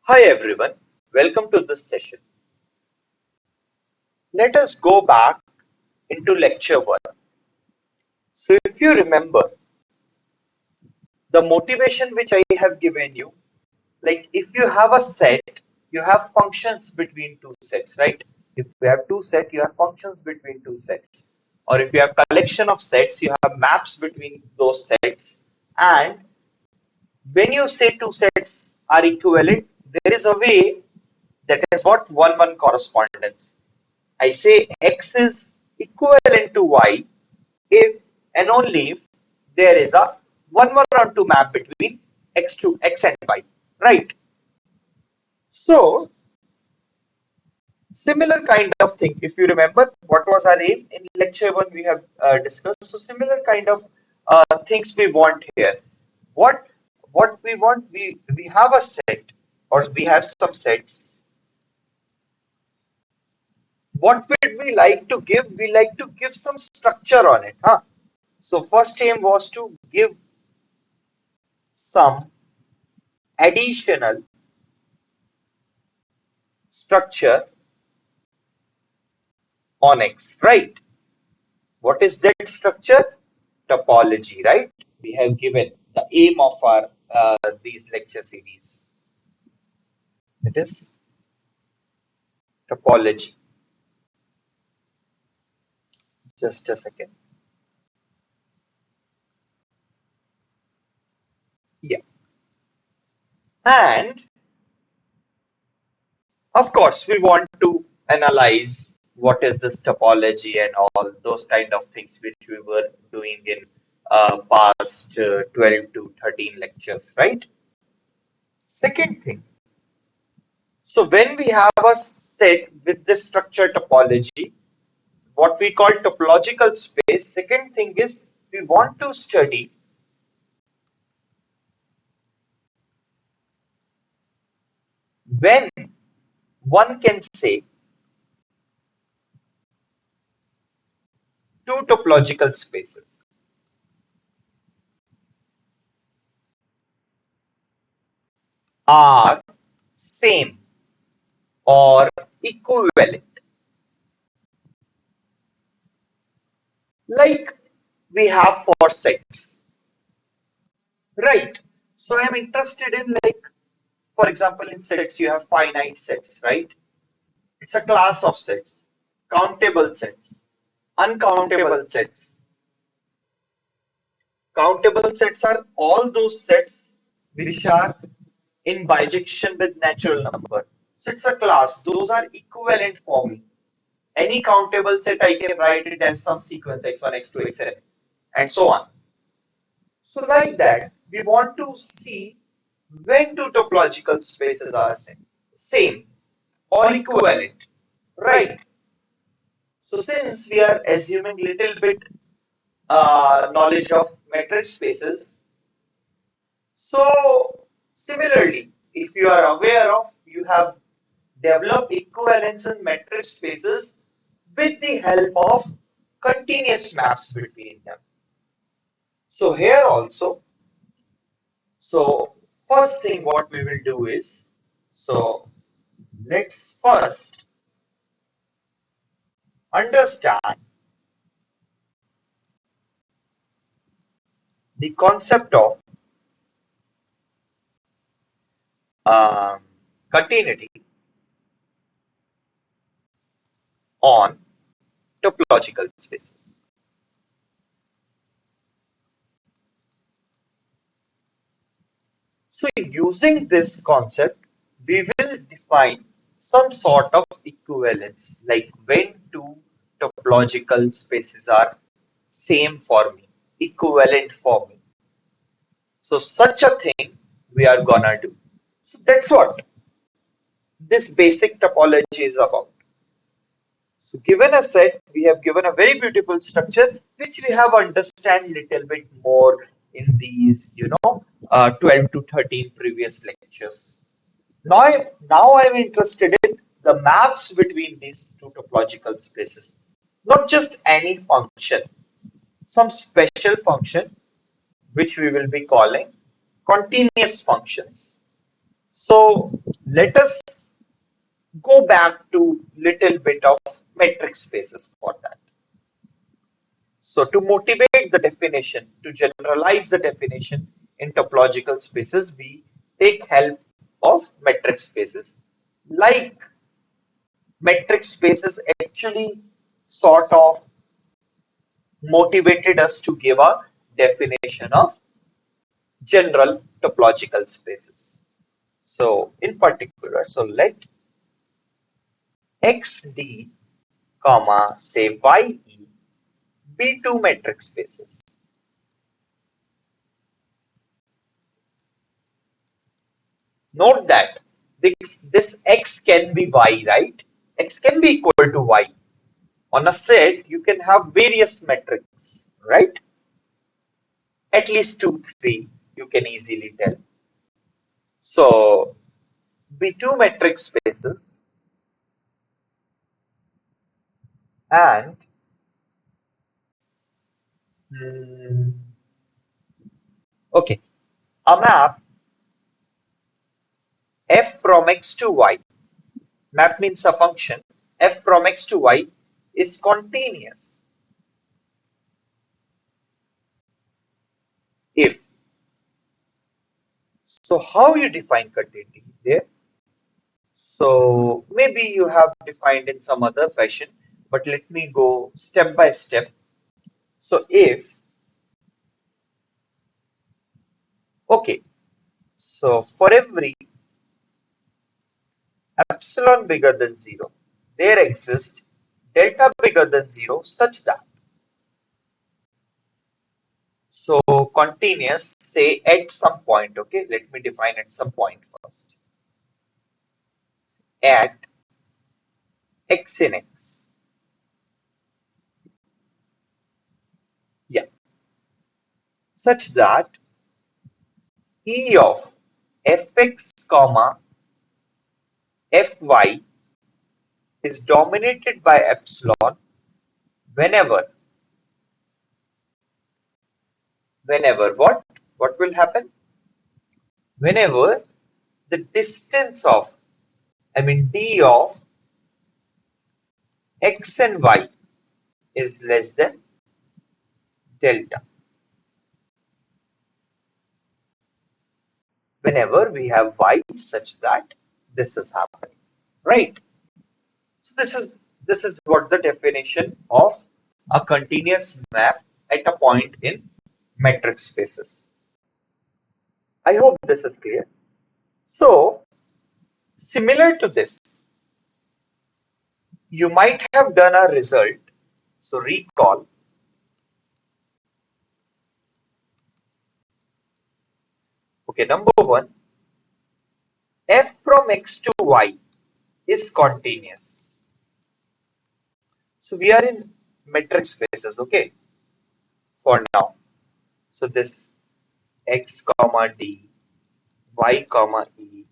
Hi everyone, welcome to this session. Let us go back into lecture 1. So if you remember the motivation which I have given you, like if you have a set, you have functions between two sets, right? If you have two sets, you have functions between two sets. Or if you have collection of sets, you have maps between those sets. And when you say two sets are equivalent, there is a way that is what one-one correspondence. I say X is equivalent to Y if and only if there is a 1-1-2 map between X and Y, right? So, similar kind of thing. If you remember what was our aim in lecture 1, we have discussed. So, similar kind of things we want here. What what we want, we have a set or we have some sets. What would we like to give? We like to give some structure on it, huh? So first aim was to give some additional structure on X, right? What is that structure? Topology, right? We have given the aim of our these lecture series. It is topology. Just a second. Yeah. And of course, we want to analyze what is this topology and all those kind of things which we were doing in past 12 to 13 lectures, right? Second thing, so when we have a set with this structure topology, what we call topological space, second thing is we want to study when one can say two topological spaces are same or equivalent. Like we have for sets, right? So I'm interested in, like, for example, in sets you have finite sets, right? It's a class of sets, countable sets, uncountable sets. Countable sets are all those sets which are in bijection with natural number. So it's a class. Those are equivalent for me. Any countable set, I can write it as some sequence x1, x2, xn, and so on. So like that, we want to see when two topological spaces are same or equivalent, right? So since we are assuming little bit knowledge of metric spaces, so similarly, if you are aware of, you have developed equivalence in metric spaces with the help of continuous maps between them. So here also, so first thing what we will do is, so let's first understand the concept of um, continuity on topological spaces. So using this concept, we will define some sort of equivalence, like when two topological spaces are same for me, equivalent for me. So such a thing we are gonna do. So that's what this basic topology is about. So given a set, we have given a very beautiful structure, which we have understand little bit more in these, 12 to 13 previous lectures. Now I'm interested in the maps between these two topological spaces. Not just any function, some special function which we will be calling continuous functions. So let us go back to little bit of metric spaces for that. So to motivate the definition, to generalize the definition in topological spaces, we take help of metric spaces. Like metric spaces actually sort of motivated us to give a definition of general topological spaces. So in particular, so let xd comma say ye be two metric spaces. Note that this x can be y, right? X can be equal to y. On a set, you can have various metrics, right? At least two, three, you can easily tell. So, be two metric spaces and hmm, okay, a map f from x to y. Map means a function f from x to y is continuous if. So, how you define continuity there? So maybe you have defined in some other fashion, but let me go step by step. So if, okay, so for every epsilon bigger than 0, there exists delta bigger than 0 such that. So continuous, say at some point, okay, let me define at some point first. At x in x. Yeah, such that E of fx comma fy is dominated by epsilon whenever what will happen whenever the distance of d of x and y is less than delta, whenever we have y such that this is happening, right? So this is what the definition of a continuous map at a point in metric spaces. I hope this is clear. So similar to this, you might have done a result. So recall, okay, number one, f from x to y is continuous. So we are in metric spaces, okay, for now. So this x comma d, y comma e,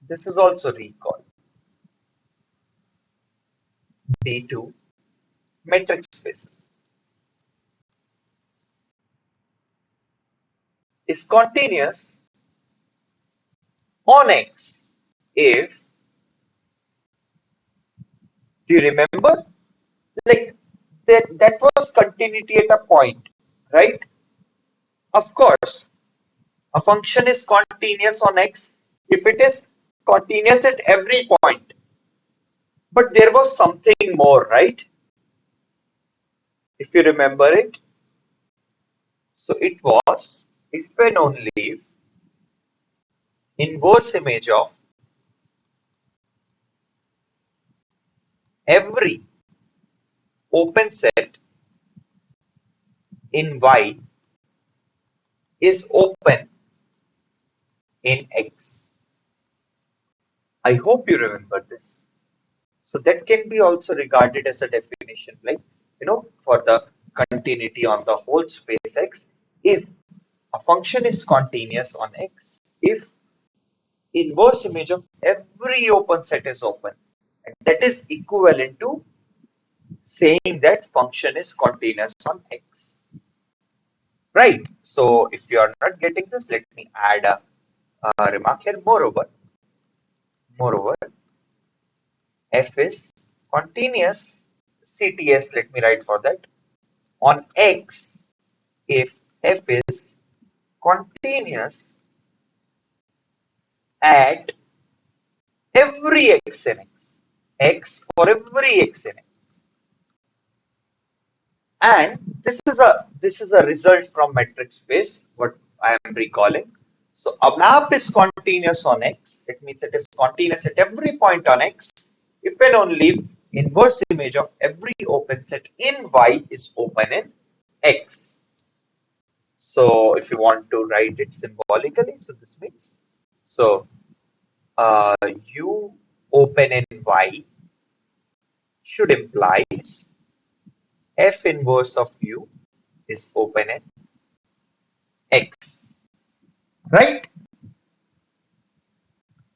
this is also recall. D2 metric spaces is continuous on x if, do you remember? Like that was continuity at a point, right? Of course, a function is continuous on x if it is continuous at every point. But there was something more, right? If you remember it. So it was if and only if inverse image of every open set in Y is open in X. I hope you remember this. So that can be also regarded as a definition, like, for the continuity on the whole space X. If a function is continuous on X, if inverse image of every open set is open, and that is equivalent to saying that function is continuous on X. Right. So if you are not getting this, let me add a remark here. Moreover, f is continuous CTS. Let me write for that on X if f is continuous at every x in X. X for every x in X. And this is a result from metric space, what I am recalling. So a map is continuous on X. It means it is continuous at every point on X if and only if inverse image of every open set in Y is open in X. So if you want to write it symbolically, so this means so U open in Y should implies F inverse of U is open in X, right?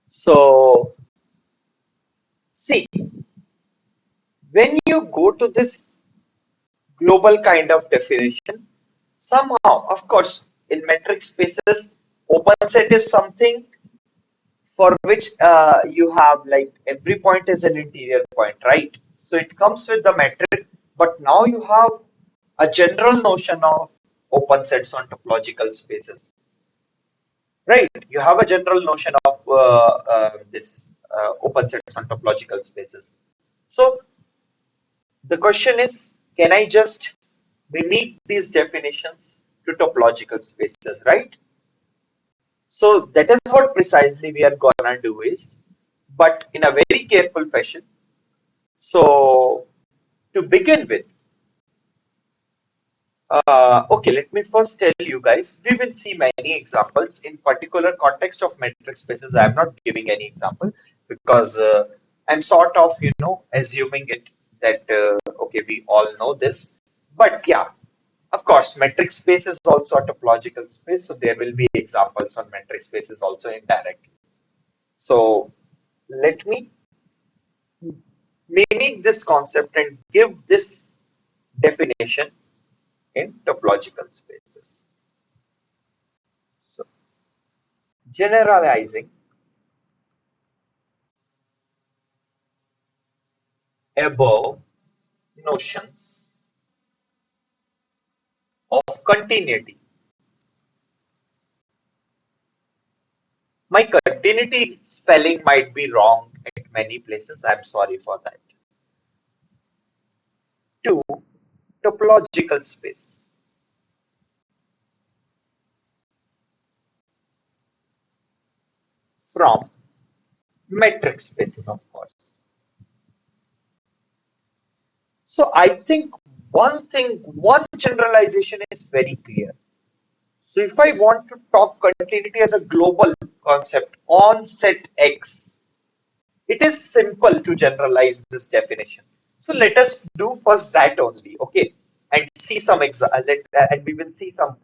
So see, when you go to this global kind of definition, somehow, of course, in metric spaces, open set is something for which you have like every point is an interior point, right? So it comes with the metric, but now you have a general notion of open sets on topological spaces, right? You have a general notion of this open sets on topological spaces. So the question is, can I just mimic these definitions to topological spaces, right? So that is what precisely we are gonna do is, but in a very careful fashion. So to begin with, okay, let me first tell you guys, we will see many examples in particular context of metric spaces. I am not giving any example because I'm sort of, assuming it that, okay, we all know this. But yeah, of course, metric space is also a topological space. So there will be examples on metric spaces also indirectly. So let me mimic this concept and give this definition in topological spaces. So generalizing above notions of continuity. My continuity spelling might be wrong at many places. I'm sorry for that. To topological spaces from metric spaces, of course. So I think one generalization is very clear. So if I want to talk continuity as a global concept on set X, it is simple to generalize this definition. So let us do first that only, okay? And see some and we will see some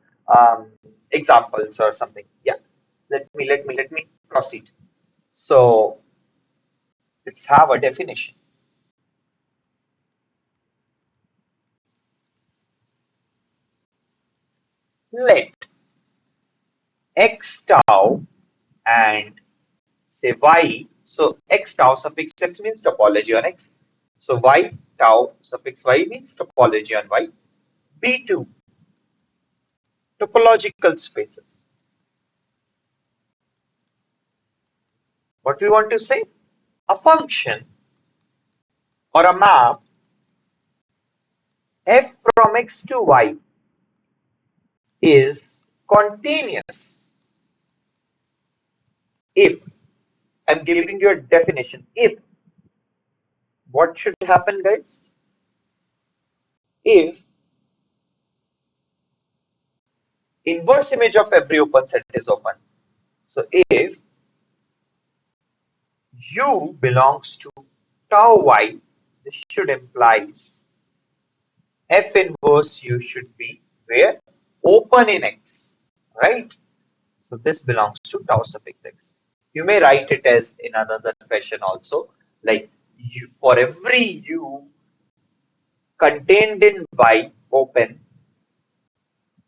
examples or something. Yeah. Let me proceed. So let's have a definition. Let x tau and say y. So x tau suffix x means topology on x. So y tau suffix y means topology on y. B2 topological spaces. What we want to say? A function or a map f from x to y is continuous if, I'm giving you a definition, if, what should happen guys? If inverse image of every open set is open. So if U belongs to tau y, this should implies F inverse U should be where? Open in X, right? So this belongs to tau suffix X. You may write it as in another fashion also, like U, for every U contained in Y open,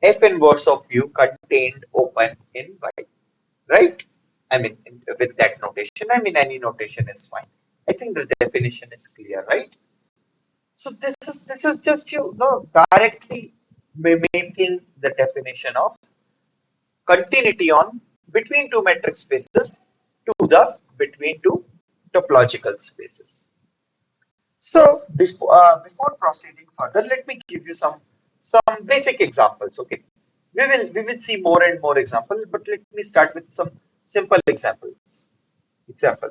F inverse of U contained open in Y, right? I mean, with that notation, I mean, any notation is fine. I think the definition is clear, right? So this is just directly mimicking the definition of continuity on between two metric spaces to the between two topological spaces. So before proceeding further, let me give you some basic examples. Okay, we will see more and more examples, but let me start with some simple examples. Example: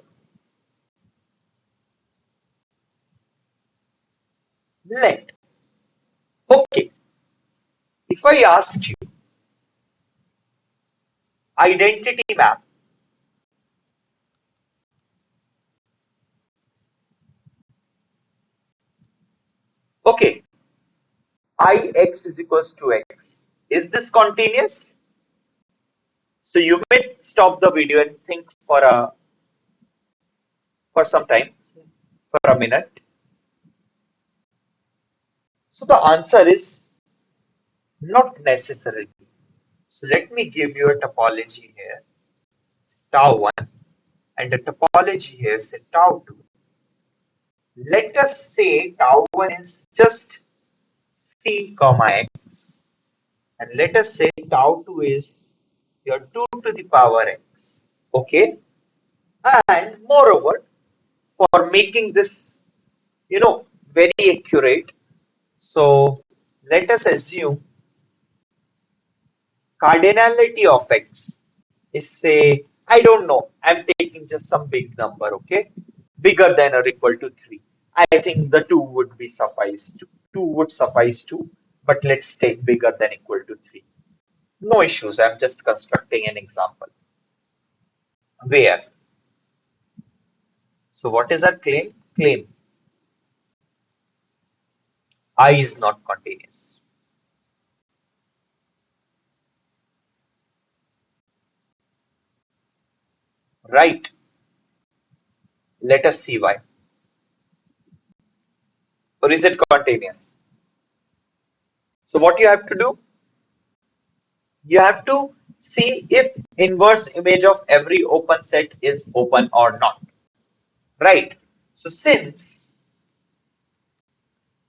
let. Okay, if I ask you identity map, okay, ix is equals to x. Is this continuous? So you may stop the video and think for some time, for a minute. So the answer is not necessarily. So let me give you a topology here, tau 1, and a topology here, say tau 2. Let us say tau 1 is just phi comma x, and let us say tau 2 is your 2 to the power x. Okay, and moreover, for making this, very accurate, so let us assume cardinality of x is, say, I don't know, I'm taking just some big number, okay, bigger than or equal to 3. I think the 2 would be suffice to 2 would suffice to, but let's take bigger than equal to 3. No issues, I'm just constructing an example. Where? So what is our claim? Claim I is not continuous. Right. Let us see why. Or is it continuous? So what you have to do? You have to see if inverse image of every open set is open or not. Right. So since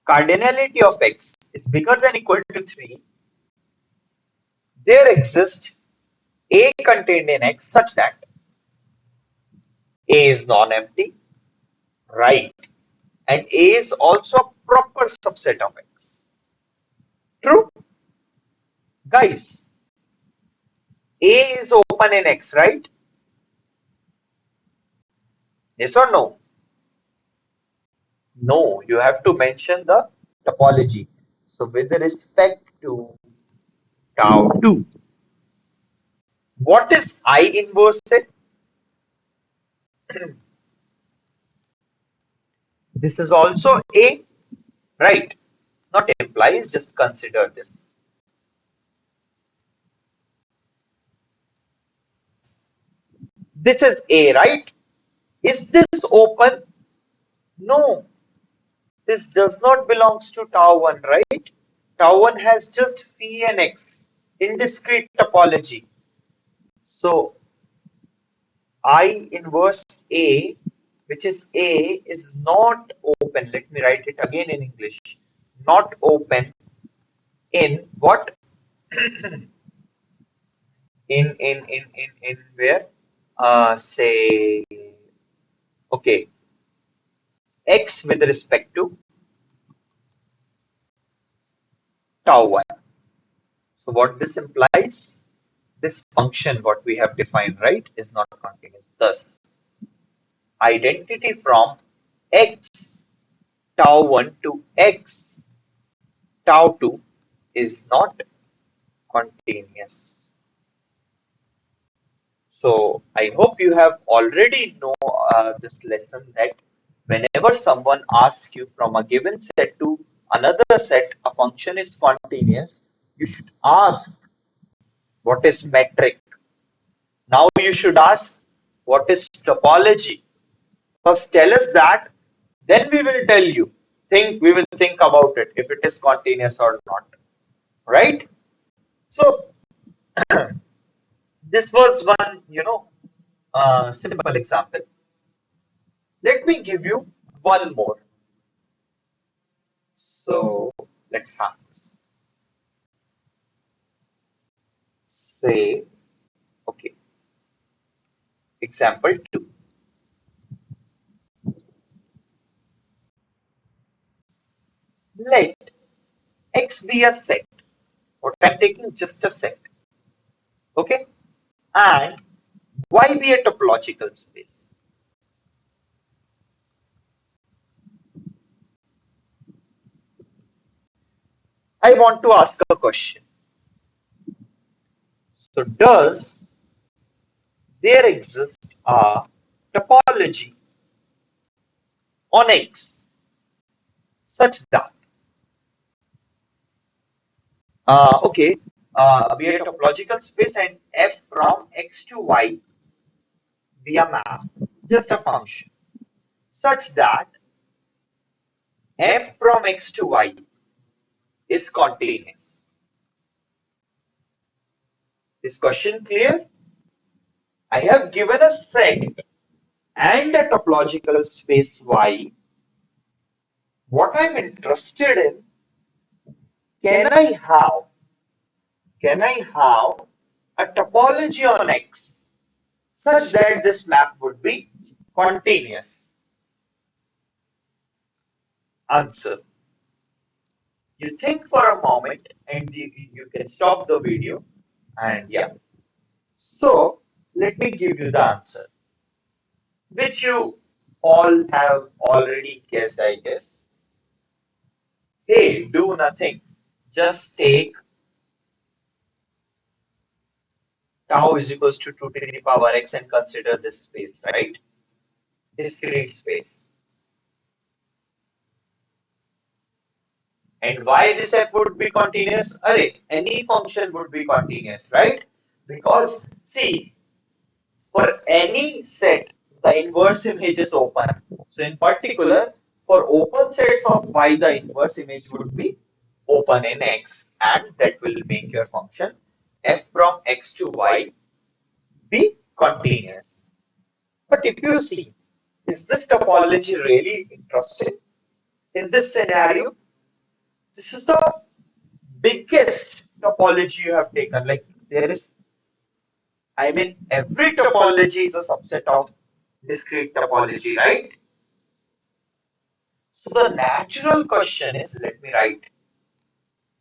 cardinality of x is bigger than equal to 3, there exists A contained in x such that A is non-empty, right, and A is also a proper subset of x. True? Guys, A is open in x, right? Yes or no? No, you have to mention the topology. So with respect to tau 2, what is I inverse it? This is also A, right? Not implies, just consider this. This is A, right? Is this open? No, this does not belongs to tau 1, right? Tau 1 has just phi and x in discrete topology. So I inverse A, which is A, is not open. Let me write it again in English. Not open in what? In where? Say, okay, x with respect to tau 1. So what this implies? This function, what we have defined, right, is not continuous. Thus, identity from x tau 1 to x tau 2 is not continuous. So I hope you have already know this lesson, that whenever someone asks you from a given set to another set, a function is continuous, you should ask what is metric. Now you should ask what is topology. First tell us that, then we will tell you. We will think about it if it is continuous or not. Right? So this was one, simple example. Let me give you one more. So let's have this. Say, okay, example 2. Let X be a set. What I'm taking just a set. Okay? And Y be a topological space. I want to ask a question. So does there exist a topology on X such that okay, be a topological space and f from X to Y be a map, just a function, such that f from X to Y is continuous. Is question clear? I have given a set and a topological space Y. What I'm interested in, can I have can I have a topology on X such that this map would be continuous? Answer. You think for a moment and you can stop the video and yeah. So let me give you the answer, which you all have already guessed, I guess. Hey, do nothing. Just take tau is equals to 2 to the power x and consider this space, right? Discrete space. And why this f would be continuous? Array, any function would be continuous, right? Because see, for any set, the inverse image is open. So in particular, for open sets of y, the inverse image would be open in x, and that will make your function f from x to y be continuous. But if you see, is this topology really interesting? In this scenario, this is the biggest topology you have taken. Like there is, I mean, every topology is a subset of discrete topology, right? So the natural question is, let me write.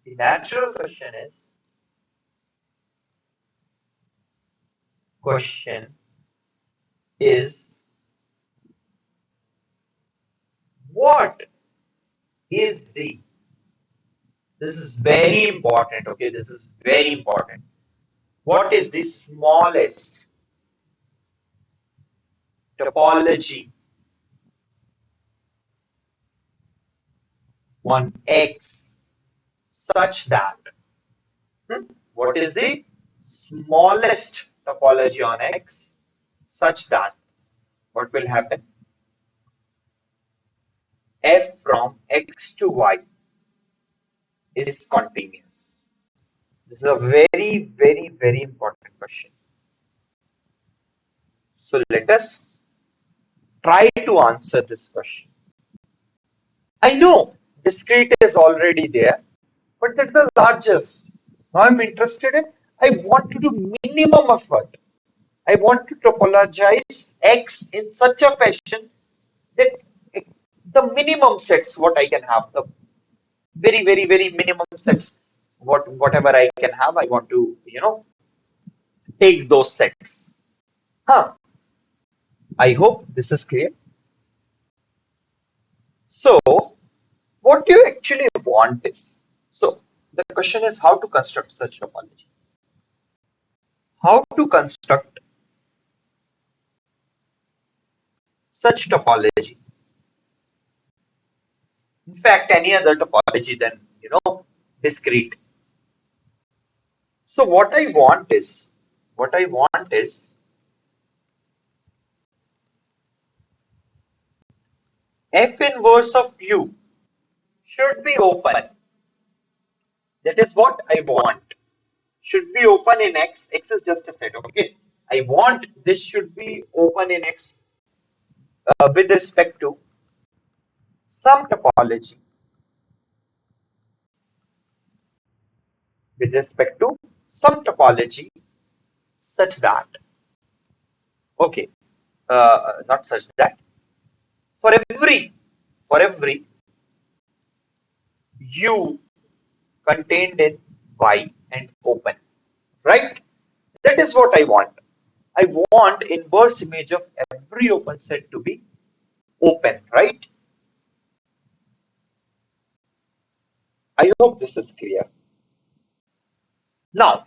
The natural question is what is the, this is very important, okay? This is very important. What is the smallest topology on X such that, what is the smallest topology on X such that what will happen? F from X to Y is continuous. This is a very, very, very important question. So let us try to answer this question. I know discrete is already there, but that's the largest. Now I'm interested in, I want to do minimum effort. I want to topologize X in such a fashion that the minimum sets what I can have, the very, very, very minimum sets, whatever I can have, I want to, take those sets. Huh. I hope this is clear. So, what you actually want is, so the question is how to construct such topology. How to construct such topology. In fact, any other topology than, discrete. So what I want is F inverse of U should be open. That is what I want. Should be open in X. X is just a set, okay? I want this should be open in X with respect to some topology, with respect to some topology such that, okay, not such that, for every U contained in Y and open, right? That is what I want. I want inverse image of every open set to be open, right? I hope this is clear. Now,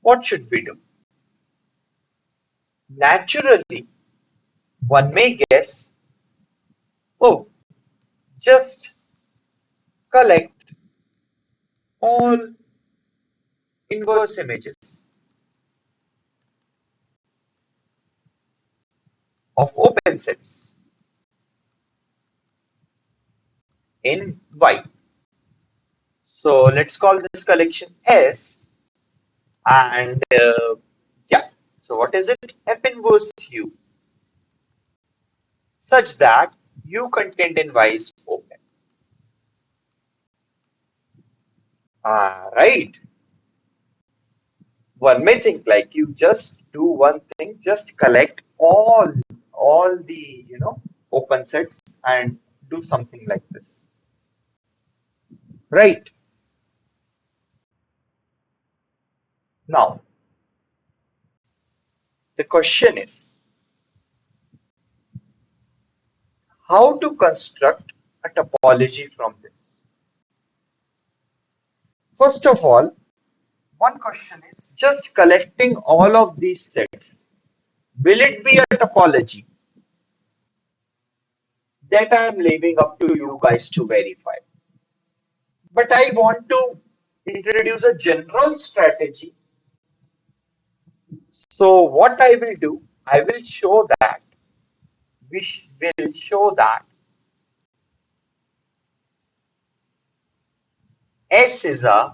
what should we do? Naturally, one may guess, oh, just collect all inverse images of open sets in Y. So let's call this collection S, and yeah. So what is it? F inverse U, such that U contained in Y is open. Right. One may think like you just do one thing, just collect all the open sets and do something like this. Right. Now, the question is how to construct a topology from this. First of all, one question is just collecting all of these sets. Will it be a topology? That I am leaving up to you guys to verify. But I want to introduce a general strategy. So what I will do, I will show that, we will show that S is a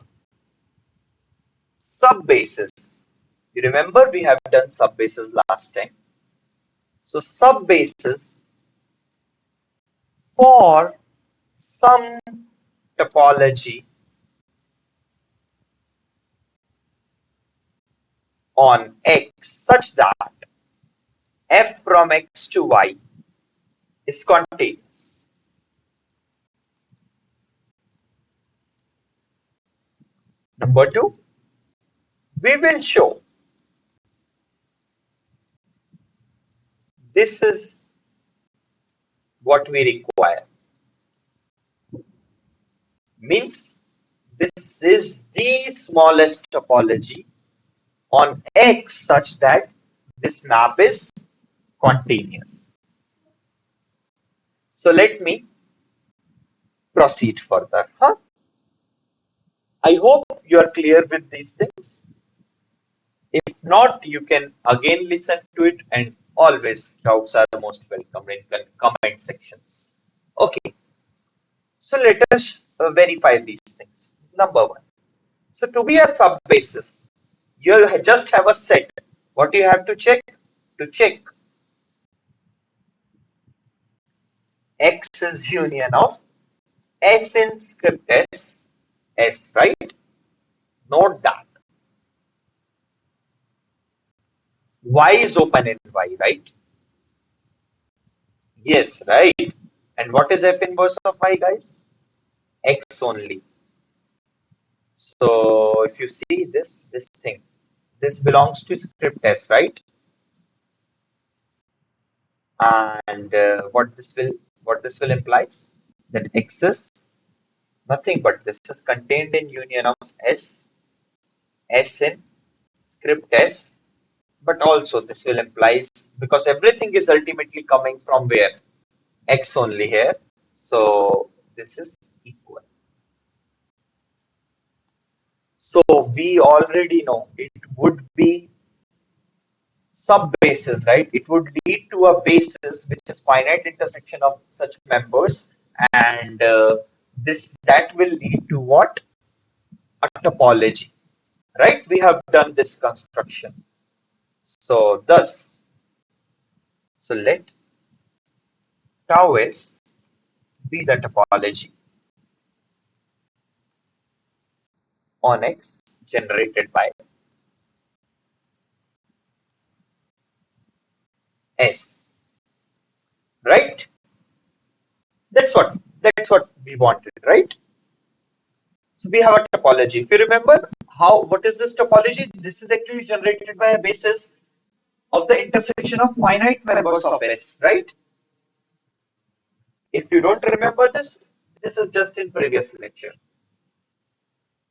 subbasis. You remember we have done subbasis last time. So subbasis for some topology on X such that F from X to Y is continuous. Number two, we will show this is what we require. Means this is the smallest topology on X such that this map is continuous. So let me proceed further. I hope you are clear with these things. If not, you can again listen to it, and always doubts are most welcome in the comment sections. Okay, so let us verify these things. Number one. So to be a subbasis, you just have a set. What do you have to check? To check X is union of S in script S, right? Note that. Y is open in Y, right? Yes, right. And what is F inverse of Y, guys? X only. So if you see this thing, this belongs to script S, right? And what this will implies that X is nothing but this is contained in union of S in script S, but also this will implies because everything is ultimately coming from where? X only here. So this is equal. So we already know it would be sub-basis, right? It would lead to a basis which is finite intersection of such members, and that will lead to what? A topology. right? We have done this construction. So thus, so let tau s be the topology on X generated by S, right? That's what we wanted, right? So we have a topology. If you remember what is this topology? This is actually generated by a basis of the intersection of finite members of S, right? If you don't remember this, this is just in previous lecture.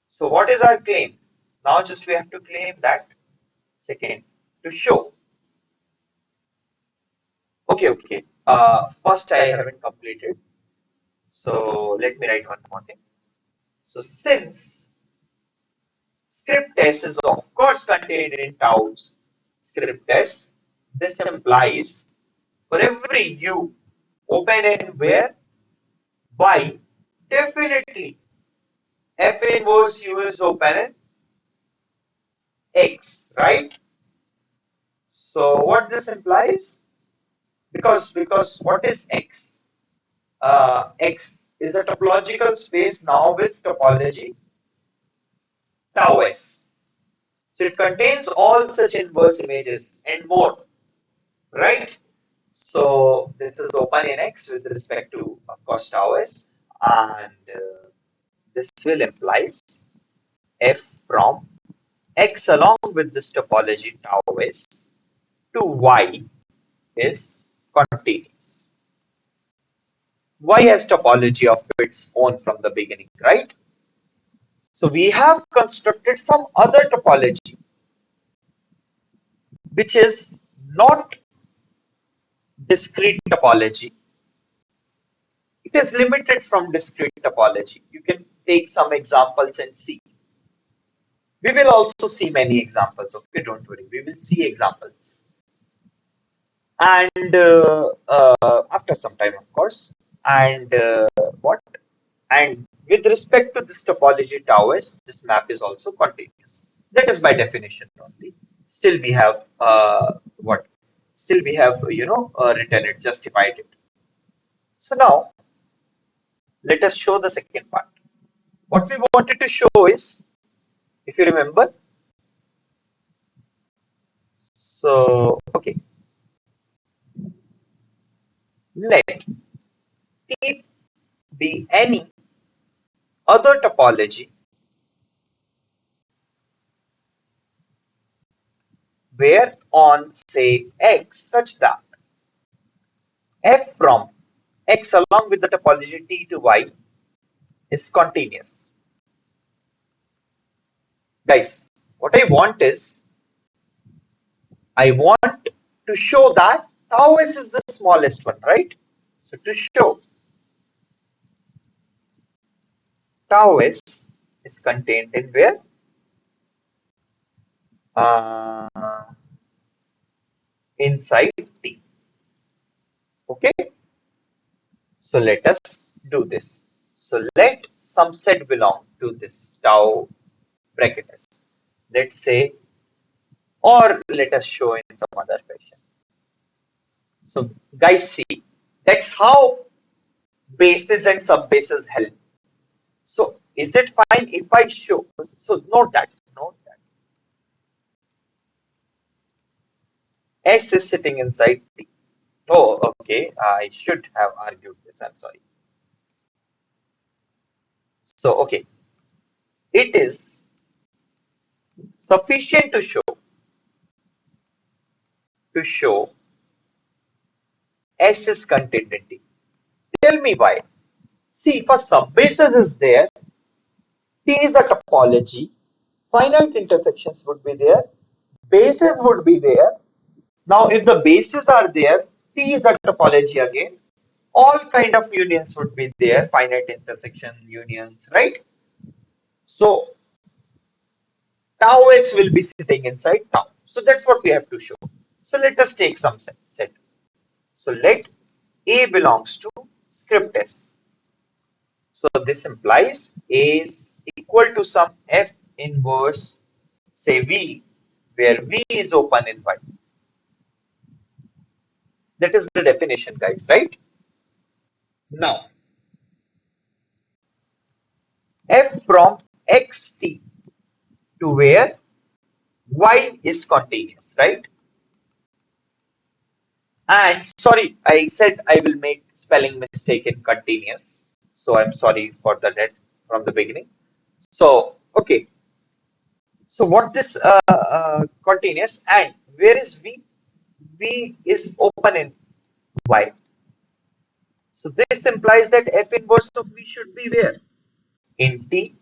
So what is our claim? Now just we have to claim that second to show. Okay. First I haven't completed. So let me write one more thing. So since script s is of course contained in tau's script s, this implies for every u open in where y definitely f inverse u is open in x, right? So what this implies? Because what is x? X is a topological space now with topology tau s. So it contains all such inverse images and more, right? So this is open in X with respect to, of course, tau s, and this will implies f from X along with this topology tau s to Y is continuous. Y has topology of its own from the beginning, right? So we have constructed some other topology which is not discrete topology. It is limited from discrete topology. You can take some examples and see. We will also see many examples. Okay, don't worry. We will see examples. And after some time, of course. And what? And with respect to this topology tau s, this map is also continuous. That is by definition only. Still, we have what? Still, we have written it, justified it. So now, let us show the second part. What we wanted to show is, if you remember, so okay, let T be any other topology where on say X such that f from X along with the topology T to Y is continuous. Guys, what I want is, I want to show that tau s is the smallest one, right? So to show tau s is contained in where? Uh, inside T. Okay, so let us do this. So let some set belong to this tau bracket s. Let's say, or let us show in some other fashion. So guys, see, that's how bases and subbases help. So is it fine if I show? So note that S is sitting inside T. Oh, okay. I should have argued this. I'm sorry. So okay, it is sufficient to show S is contained in T. Tell me why. See, if a subbasis is there, T is the topology. Finite intersections would be there. Bases would be there. Now, if the bases are there, T is the topology again. All kind of unions would be there. Finite intersection unions, right? So tau s will be sitting inside tau. So that's what we have to show. So let us take some set. So let A belongs to script S. So this implies A is equal to some F inverse say V, where V is open in Y. That is the definition, guys, right? Now, F from xt to where Y is continuous, right? And sorry, I said I will make spelling mistake in continuous. So I'm sorry for that from the beginning. So, okay. So what this continuous and where is V? V is open in Y. So this implies that F inverse of V should be where? In T.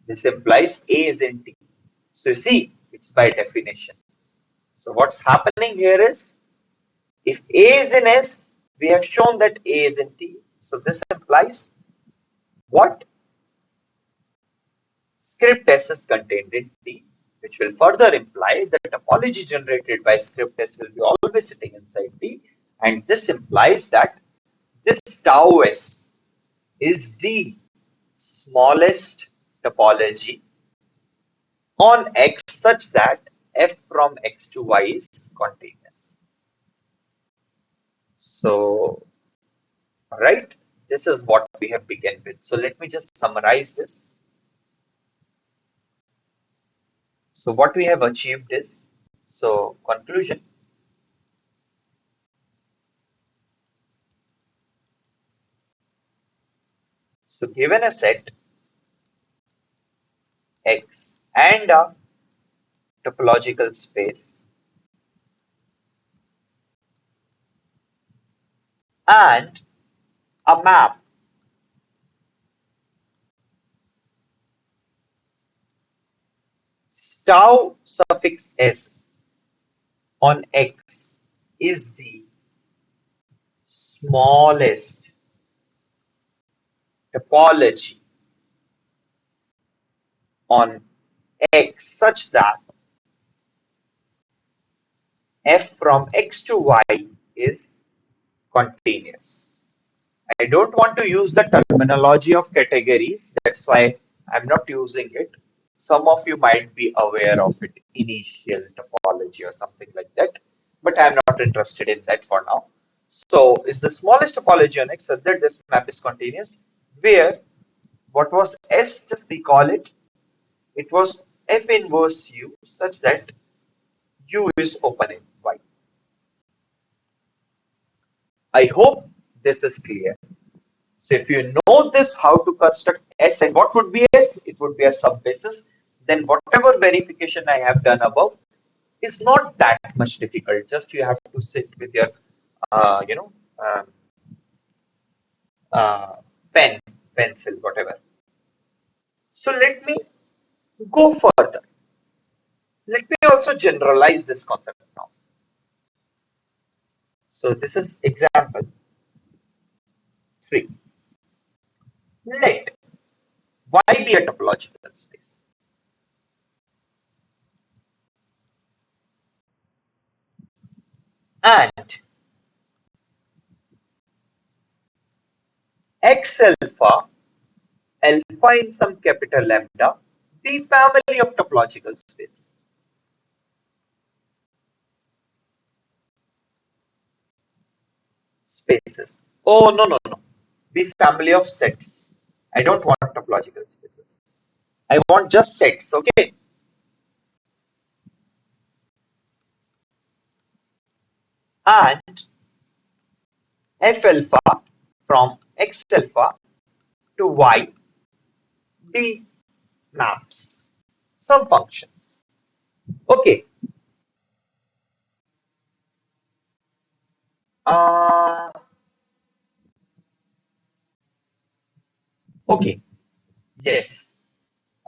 This implies A is in T. So you see, it's by definition. So what's happening here is, if A is in S, we have shown that A is in T. So this implies what? Script S is contained in T, which will further imply that topology generated by script S will be always sitting inside T. And this implies that this tau S is the smallest topology on X such that F from X to Y is continuous. So, right, this is what we have begun with. So let me just summarize this. So what we have achieved is, so conclusion. So given a set X and a topological space and a map tau suffix S on X is the smallest topology on X such that F from X to Y is continuous. I don't want to use the terminology of categories, that's why I'm not using it. Some of you might be aware of it, initial topology or something like that, but I'm not interested in that for now. So, is the smallest topology on X such that this map is continuous, where what was S, just recall it, it was F inverse U such that U is open in Y. I hope this is clear. So if you know this, how to construct S and what would be S, it would be a subbasis, then whatever verification I have done above is not that much difficult. Just you have to sit with your, uh, you know, um, uh, pen, pencil, whatever. So let me go further. Let me also generalize this concept now. So this is example 3. Let Y be a topological space and X alpha, alpha in some capital lambda, be family of topological spaces. Spaces. Oh, no, no, no. Be family of sets. I don't want topological spaces. I want just sets, okay? And F alpha from X alpha to Y be maps, some functions. Okay. Uh, okay. Yes.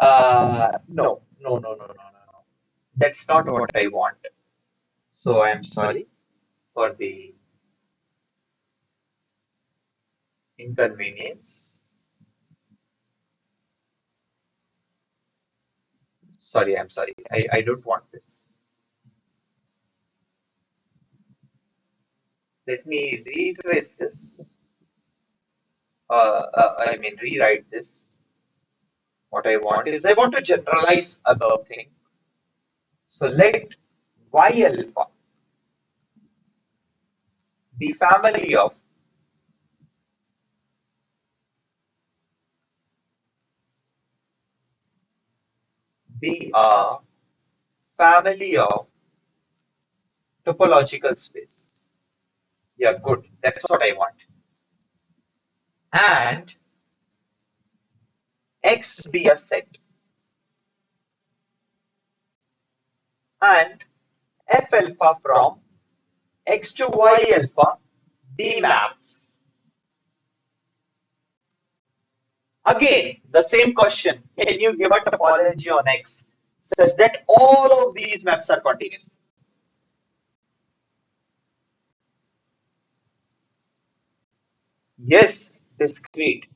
No, no, no, no, no, no, no. That's not what I want. So I'm sorry for the inconvenience. Sorry, I'm sorry. I don't want this. Let me retrace this. I mean, rewrite this. What I want is I want to generalize above thing. So let Y alpha be family of be a family of topological space. Yeah, good. That's what I want. And X be a set. And F alpha from X to Y alpha be maps. Again, the same question. Can you give a topology on X such that all of these maps are continuous? Yes, discrete.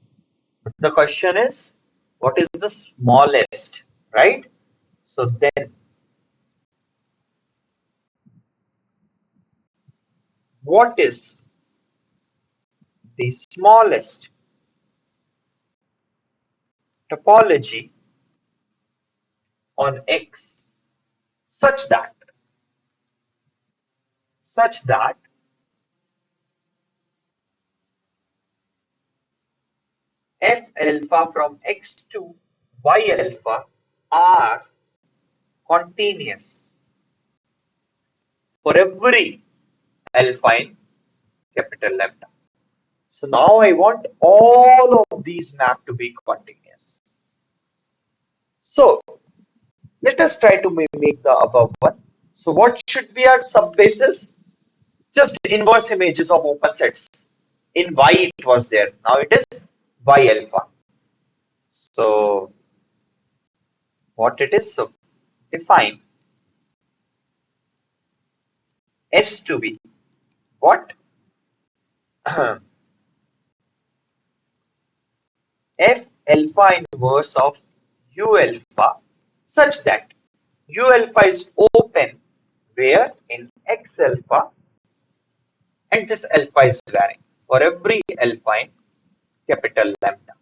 The question is, what is the smallest, right? So then, what is the smallest topology on X such that F alpha from X to Y alpha are continuous for every alpha in capital lambda. So now I want all of these mapped to be continuous. So let us try to mimic the above one. So what should be our subbases? Just inverse images of open sets. In Y it was there. Now it is Y alpha. So what it is? So define S to be what? F alpha inverse of U alpha such that U alpha is open where in X alpha and this alpha is varying for every alpha in capital lambda.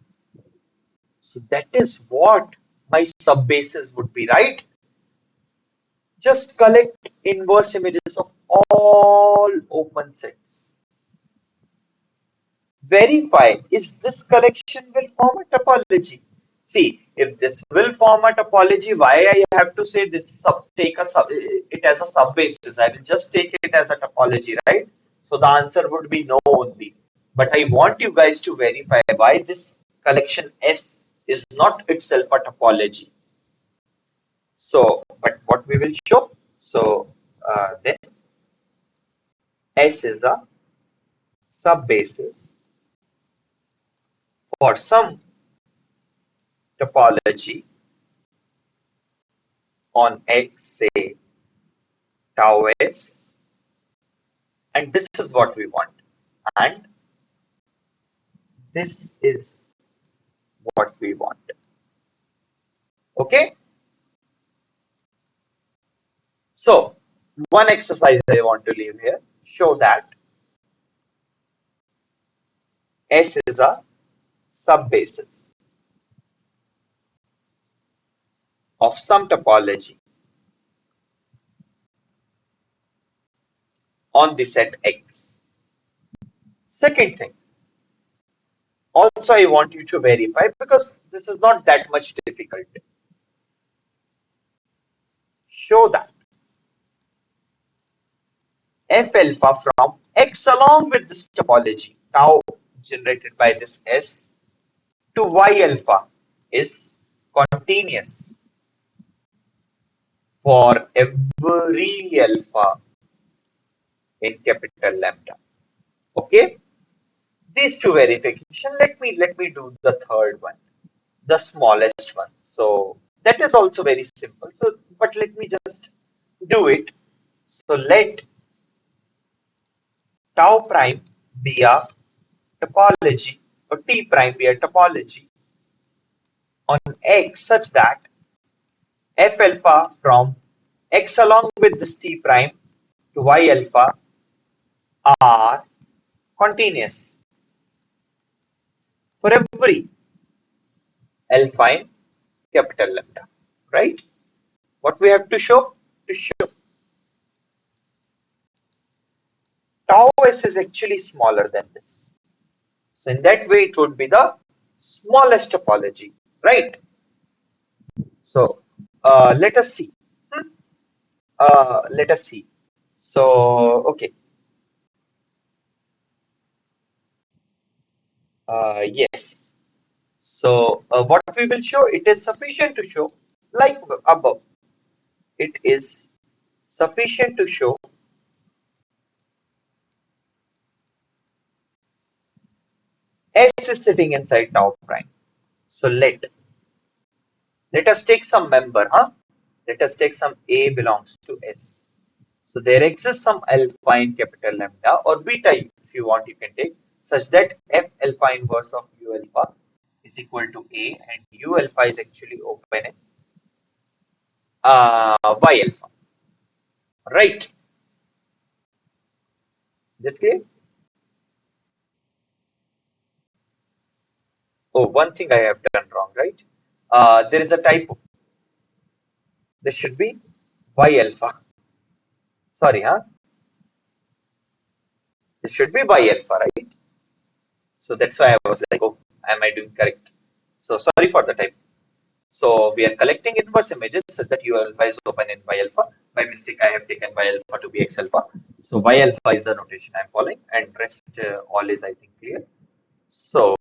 So that is what my subbases would be, right? Just collect inverse images of all open sets. Verify is this collection will form a topology. See, if this will form a topology, why I have to say this take it as a subbasis? I will just take it as a topology, right? So the answer would be no only. But I want you guys to verify why this collection S is not itself a topology. So, but what we will show? So then S is a subbasis for some topology on X, say tau S, and this is what we want, and this is what we want. Okay, so one exercise I want to leave here, show that S is a subbasis of some topology on the set X. Second thing, also I want you to verify because this is not that much difficult. Show that F alpha from X along with this topology tau generated by this S to Y alpha is continuous for every alpha in capital lambda. Okay, these two verification. Let me do the third one, the smallest one. So that is also very simple. So, but let me just do it. So let tau prime be a topology or t prime be a topology on X such that F alpha from X along with this t prime to Y alpha are continuous for every alpha in capital lambda, right? What we have to show? tau s is actually smaller than this. So in that way, it would be the smallest topology, right? So let us see. Hmm? Let us see. So, okay. Yes. So what we will show, it is sufficient to show, like above, it is sufficient to show S is sitting inside tau prime. So let us take some member, huh? Let us take some A belongs to S. So there exists some alpha in capital lambda or beta, if you want, you can take, such that F alpha inverse of U alpha is equal to A, and U alpha is actually open in Y alpha, right? Is it clear? Oh, one thing I have done wrong, right? There is a typo. This should be Y alpha. Sorry, huh? This should be Y alpha, right? So that's why I was like, oh, am I doing correct? So sorry for the typo. So we are collecting inverse images so that U alpha is open in Y alpha. By mistake, I have taken Y alpha to be X alpha. So Y alpha is the notation I'm following, and rest all is, I think, clear. So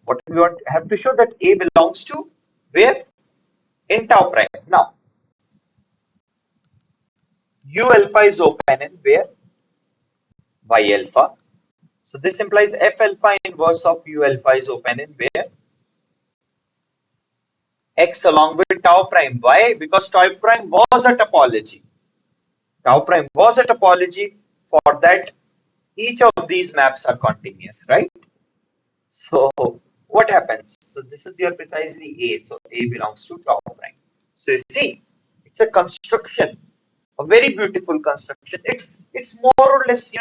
what we want have to show that A belongs to where? In tau prime. Now U alpha is open in where? Y alpha. So this implies F alpha inverse of U alpha is open in where? X along with tau prime. Why? Because tau prime was a topology. Tau prime was a topology. For that, each of these maps are continuous, right? So what happens? So this is your precisely A. So A belongs to tau prime. So you see, it's a construction, a very beautiful construction. It's more or less,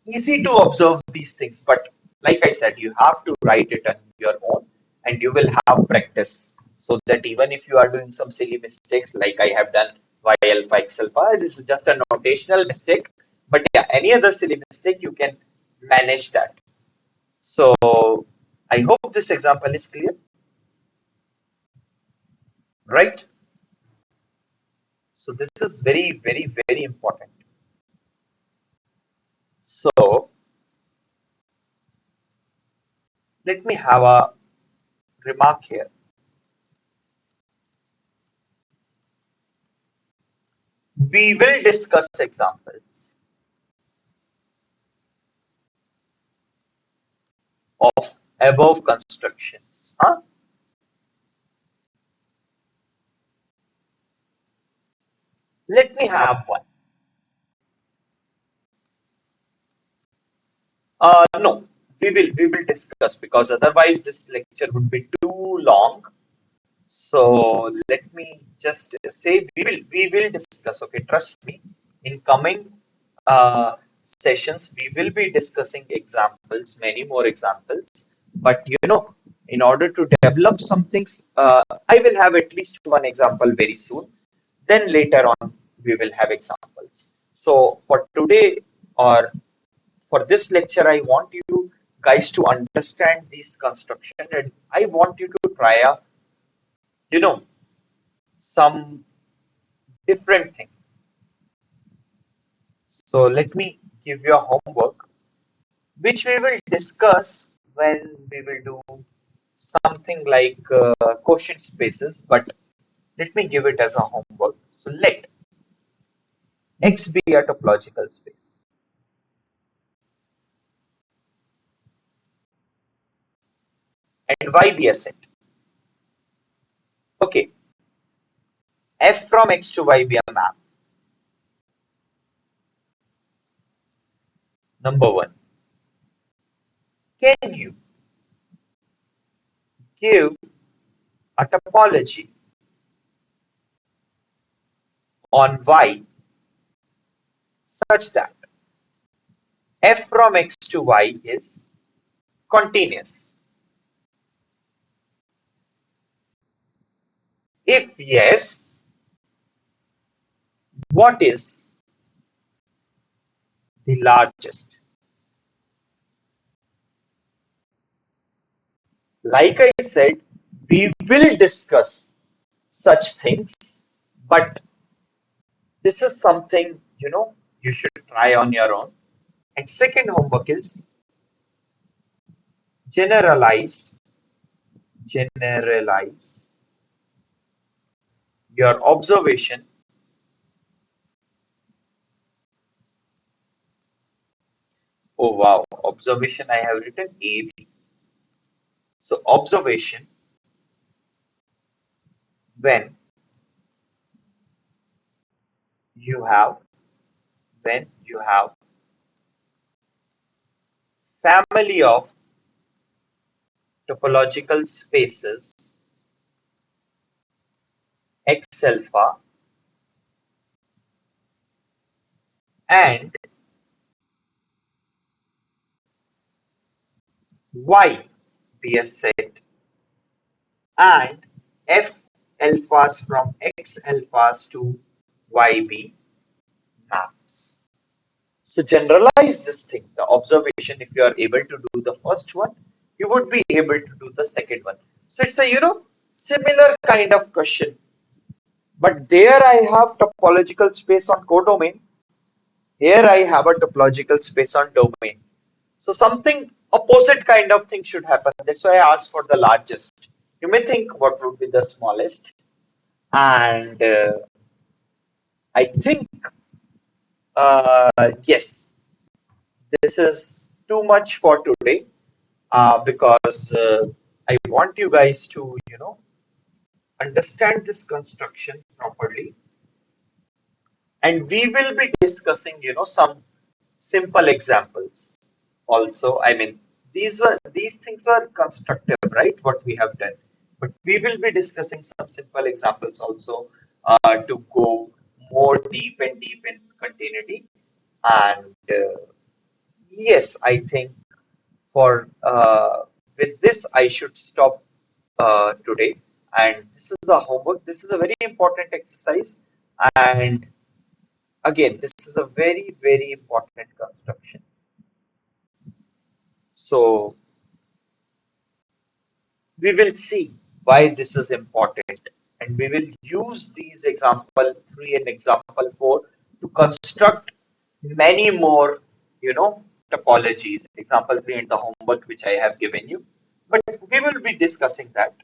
easy to observe these things, but like I said, you have to write it on your own, and you will have practice, so that even if you are doing some silly mistakes like I have done y alpha x alpha, this is just a notational mistake, but yeah, any other silly mistake you can manage that. So I hope this example is clear, right? So this is very, very, very important. So let me have a remark here. We will discuss examples of above constructions. Huh? Let me have one. No, we will discuss, because otherwise this lecture would be too long. So let me just say we will discuss. Okay, trust me. In coming sessions, we will be discussing examples, many more examples. But in order to develop some things, I will have at least one example very soon. Then later on, we will have examples. So for today, or for this lecture, I want you guys to understand this construction, and I want you to try a, you know, some different thing. So let me give you a homework, which we will discuss when we will do something like quotient spaces, but let me give it as a homework. So let X be a topological space and Y be a set. Okay, F from X to Y be a map. Number one, can you give a topology on Y such that F from X to Y is continuous? If yes, what is the largest. Like I said, we will discuss such things, but this is something, you should try on your own. And second homework is generalize, generalize your observation. Oh wow, observation I have written AB. So observation when you have you have family of topological spaces X alpha and Y be a set and F alphas from X alphas to YB maps. So generalize this thing, the observation. If you are able to do the first one, you would be able to do the second one. So it's a similar kind of question, but there I have topological space on codomain. Here I have a topological space on domain. So something opposite kind of thing should happen. That's why I asked for the largest. You may think what would be the smallest, and I think yes, this is too much for today because I want you guys to, understand this construction properly. And we will be discussing, some simple examples also. I mean, these things are constructive, right? What we have done. But we will be discussing some simple examples also to go more deep and deep in continuity. And yes, I think for with this I should stop today. And this is the homework. This is a very important exercise, and again, this is a very very important construction. So we will see why this is important, and we will use these example 3 and example 4 to construct many more, topologies. Example 3 and the homework which I have given you, but we will be discussing that.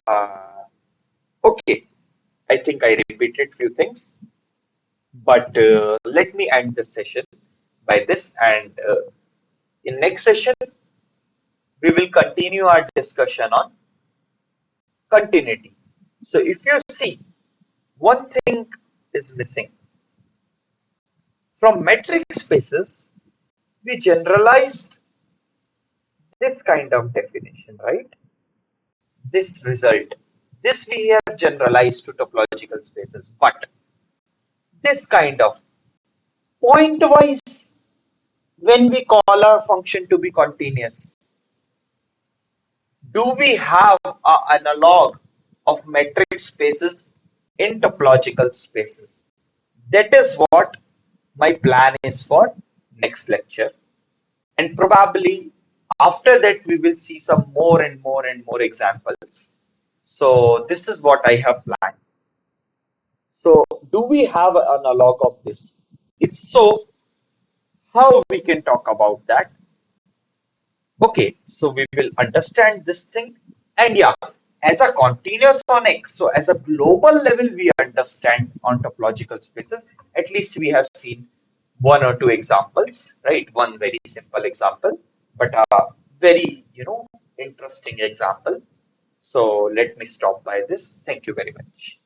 Uh, okay, I think I repeated few things, but let me end this session by this, and in next session we will continue our discussion on continuity. So if you see, one thing is missing. From metric spaces, we generalized this kind of definition, right? This result. This we have generalized to topological spaces, but this kind of pointwise, when we call our function to be continuous, do we have an analog of metric spaces in topological spaces? That is what my plan is for next lecture. And probably after that, we will see some more and more and more examples. So this is what I have planned. So do we have an analog of this? If so, how we can talk about that? Okay, so we will understand this thing. And yeah, as a continuous on X, so as a global level, we understand on topological spaces. At least we have seen one or two examples, right? One very simple example, but a very, interesting example. So let me stop by this. Thank you very much.